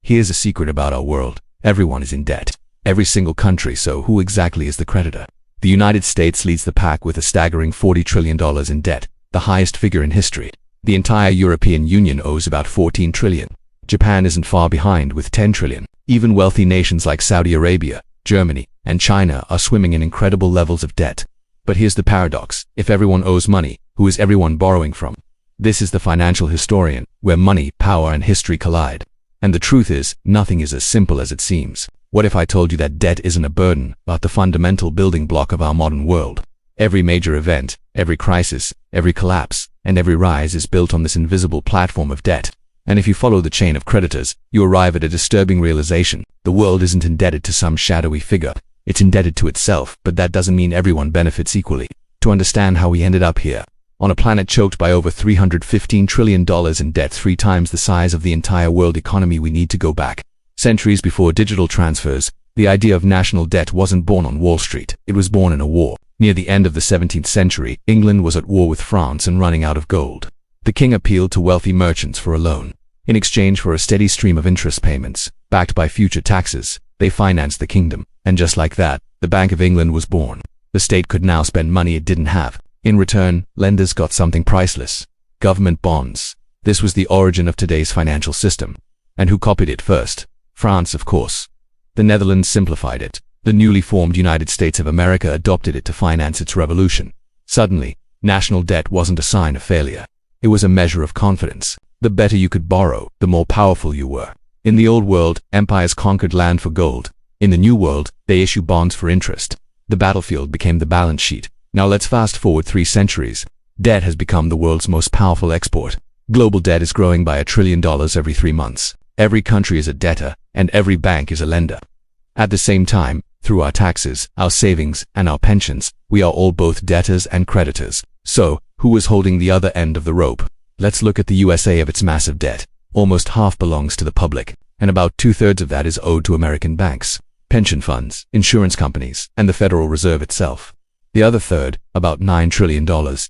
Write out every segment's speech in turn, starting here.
Here's a secret about our world. Everyone is in debt. Every single country, so who exactly is the creditor? The United States leads the pack with a staggering $40 trillion in debt, the highest figure in history. The entire European Union owes about $14 trillion. Japan isn't far behind with $10 trillion. Even wealthy nations like Saudi Arabia, Germany, and China are swimming in incredible levels of debt. But here's the paradox. If everyone owes money, who is everyone borrowing from? This is the Financial Historian, where money, power, and history collide. And the truth is, nothing is as simple as it seems. What if I told you that debt isn't a burden, but the fundamental building block of our modern world? Every major event, every crisis, every collapse, and every rise is built on this invisible platform of debt. And if you follow the chain of creditors, you arrive at a disturbing realization. The world isn't indebted to some shadowy figure. It's indebted to itself, but that doesn't mean everyone benefits equally. To understand how we ended up here, on a planet choked by over $315 trillion in debt, 3 times the size of the entire world economy, we need to go back. Centuries before digital transfers, the idea of national debt wasn't born on Wall Street. It was born in a war. Near the end of the 17th century, England was at war with France and running out of gold. The king appealed to wealthy merchants for a loan. In exchange for a steady stream of interest payments, backed by future taxes, they financed the kingdom. And just like that, the Bank of England was born. The state could now spend money it didn't have. In return, lenders got something priceless: government bonds. This was the origin of today's financial system. And who copied it first? France, of course. The Netherlands simplified it. The newly formed United States of America adopted it to finance its revolution. Suddenly, national debt wasn't a sign of failure. It was a measure of confidence. The better you could borrow, the more powerful you were. In the old world, empires conquered land for gold. In the new world, they issue bonds for interest. The battlefield became the balance sheet. Now let's fast forward 3 centuries. Debt has become the world's most powerful export. Global debt is growing by $1 trillion every 3 months. Every country is a debtor, and every bank is a lender. At the same time, through our taxes, our savings, and our pensions, we are all both debtors and creditors. So, who is holding the other end of the rope? Let's look at the USA of its massive debt. Almost half belongs to the public, and about 2/3 of that is owed to American banks, pension funds, insurance companies, and the Federal Reserve itself. The other third, about $9 trillion,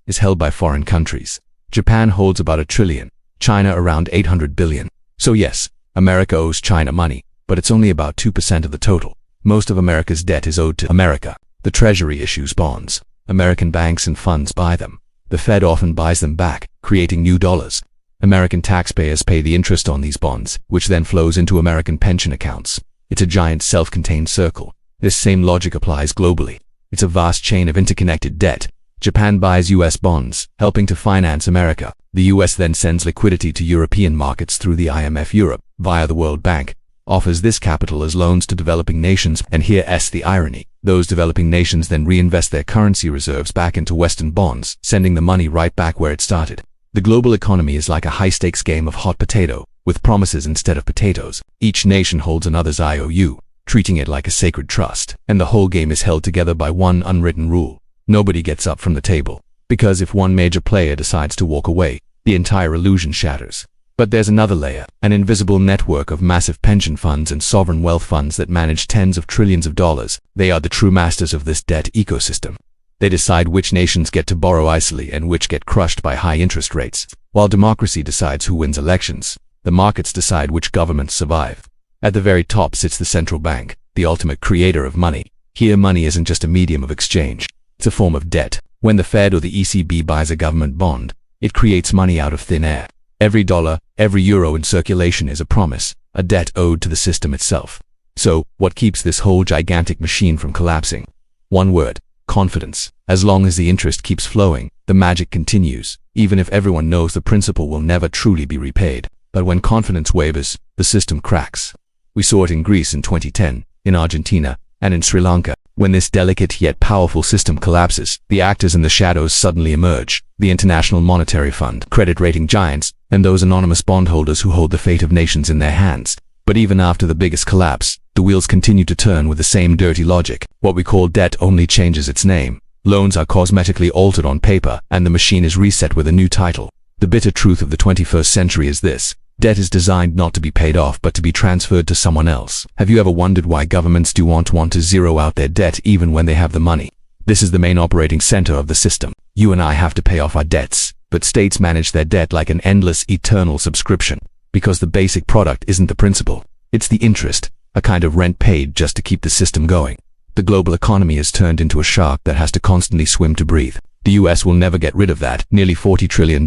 is held by foreign countries. Japan holds about $1 trillion, China around $800 billion. So yes, America owes China money, but it's only about 2% of the total. Most of America's debt is owed to America. The Treasury issues bonds. American banks and funds buy them. The Fed often buys them back, creating new dollars. American taxpayers pay the interest on these bonds, which then flows into American pension accounts. It's a giant self-contained circle. This same logic applies globally. It's a vast chain of interconnected debt. Japan buys US bonds, helping to finance America. The US then sends liquidity to European markets through the IMF. Europe, via the World Bank, offers this capital as loans to developing nations, and here's the irony. Those developing nations then reinvest their currency reserves back into Western bonds, sending the money right back where it started. The global economy is like a high-stakes game of hot potato, with promises instead of potatoes. Each nation holds another's IOU, treating it like a sacred trust, and the whole game is held together by one unwritten rule. Nobody gets up from the table, because if one major player decides to walk away, the entire illusion shatters. But there's another layer, an invisible network of massive pension funds and sovereign wealth funds that manage tens of trillions of dollars. They are the true masters of this debt ecosystem. They decide which nations get to borrow easily and which get crushed by high interest rates. While democracy decides who wins elections, the markets decide which governments survive. At the very top sits the central bank, the ultimate creator of money. Here, money isn't just a medium of exchange. It's a form of debt. When the Fed or the ECB buys a government bond, it creates money out of thin air. Every dollar, every euro in circulation is a promise, a debt owed to the system itself. So, what keeps this whole gigantic machine from collapsing? One word: confidence. As long as the interest keeps flowing, the magic continues, even if everyone knows the principal will never truly be repaid. But when confidence wavers, the system cracks. We saw it in Greece in 2010, in Argentina, and in Sri Lanka. When this delicate yet powerful system collapses, the actors in the shadows suddenly emerge: the International Monetary Fund, credit rating giants, and those anonymous bondholders who hold the fate of nations in their hands. But even after the biggest collapse, the wheels continue to turn with the same dirty logic. What we call debt only changes its name. Loans are cosmetically altered on paper, and the machine is reset with a new title. The bitter truth of the 21st century is this: debt is designed not to be paid off but to be transferred to someone else. Have you ever wondered why governments do want to zero out their debt even when they have the money? This is the main operating center of the system. You and I have to pay off our debts, but states manage their debt like an endless, eternal subscription. Because the basic product isn't the principal, It's the interest, a kind of rent paid just to keep the system going. The global economy has turned into a shark that has to constantly swim to breathe. The US will never get rid of that, nearly $40 trillion.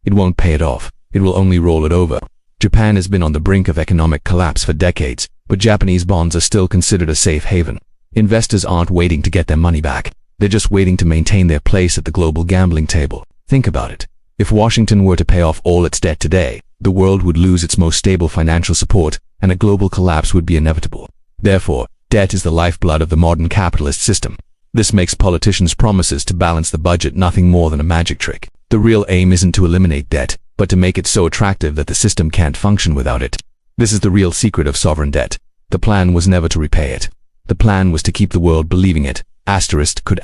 It won't pay it off. It will only roll it over. Japan has been on the brink of economic collapse for decades, but Japanese bonds are still considered a safe haven. Investors aren't waiting to get their money back. They're just waiting to maintain their place at the global gambling table. Think about it. If Washington were to pay off all its debt today, the world would lose its most stable financial support, and a global collapse would be inevitable. Therefore, debt is the lifeblood of the modern capitalist system. This makes politicians' promises to balance the budget nothing more than a magic trick. The real aim isn't to eliminate debt, but to make it so attractive that the system can't function without it. This is the real secret of sovereign debt. The plan was never to repay it. The plan was to keep the world believing it. Could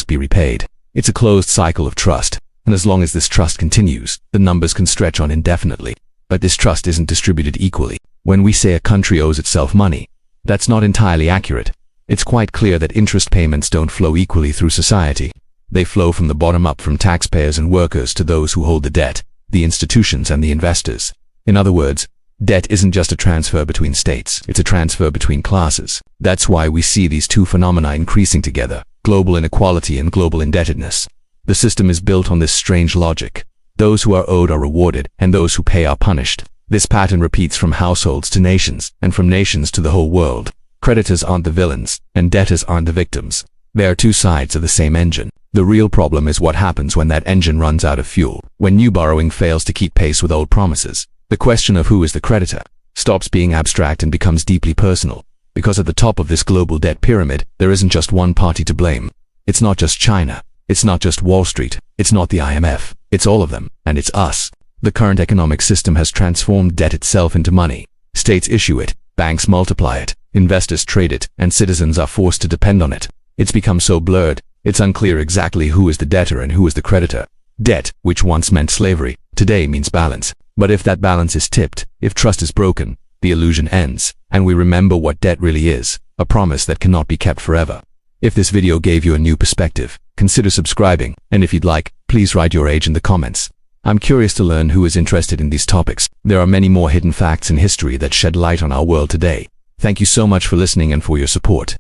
be repaid. It's a closed cycle of trust, and as long as this trust continues, the numbers can stretch on indefinitely. But this trust isn't distributed equally. When we say a country owes itself money, that's not entirely accurate. It's quite clear that interest payments don't flow equally through society. They flow from the bottom up, from taxpayers and workers to those who hold the debt, the institutions and the investors. In other words, debt isn't just a transfer between states, it's a transfer between classes. That's why we see these two phenomena increasing together, global inequality and global indebtedness. The system is built on this strange logic. Those who are owed are rewarded, and those who pay are punished. This pattern repeats from households to nations, and from nations to the whole world. Creditors aren't the villains, and debtors aren't the victims. They are two sides of the same engine. The real problem is what happens when that engine runs out of fuel, when new borrowing fails to keep pace with old promises. The question of who is the creditor stops being abstract and becomes deeply personal. Because at the top of this global debt pyramid, there isn't just one party to blame. It's not just China. It's not just Wall Street. It's not the IMF. It's all of them, and it's us. The current economic system has transformed debt itself into money. States issue it, banks multiply it, investors trade it, and citizens are forced to depend on it. It's become so blurred, it's unclear exactly who is the debtor and who is the creditor. Debt, which once meant slavery, today means balance. But if that balance is tipped, if trust is broken, the illusion ends, and we remember what debt really is, a promise that cannot be kept forever. If this video gave you a new perspective, consider subscribing, and if you'd like, please write your age in the comments. I'm curious to learn who is interested in these topics. There are many more hidden facts in history that shed light on our world today. Thank you so much for listening and for your support.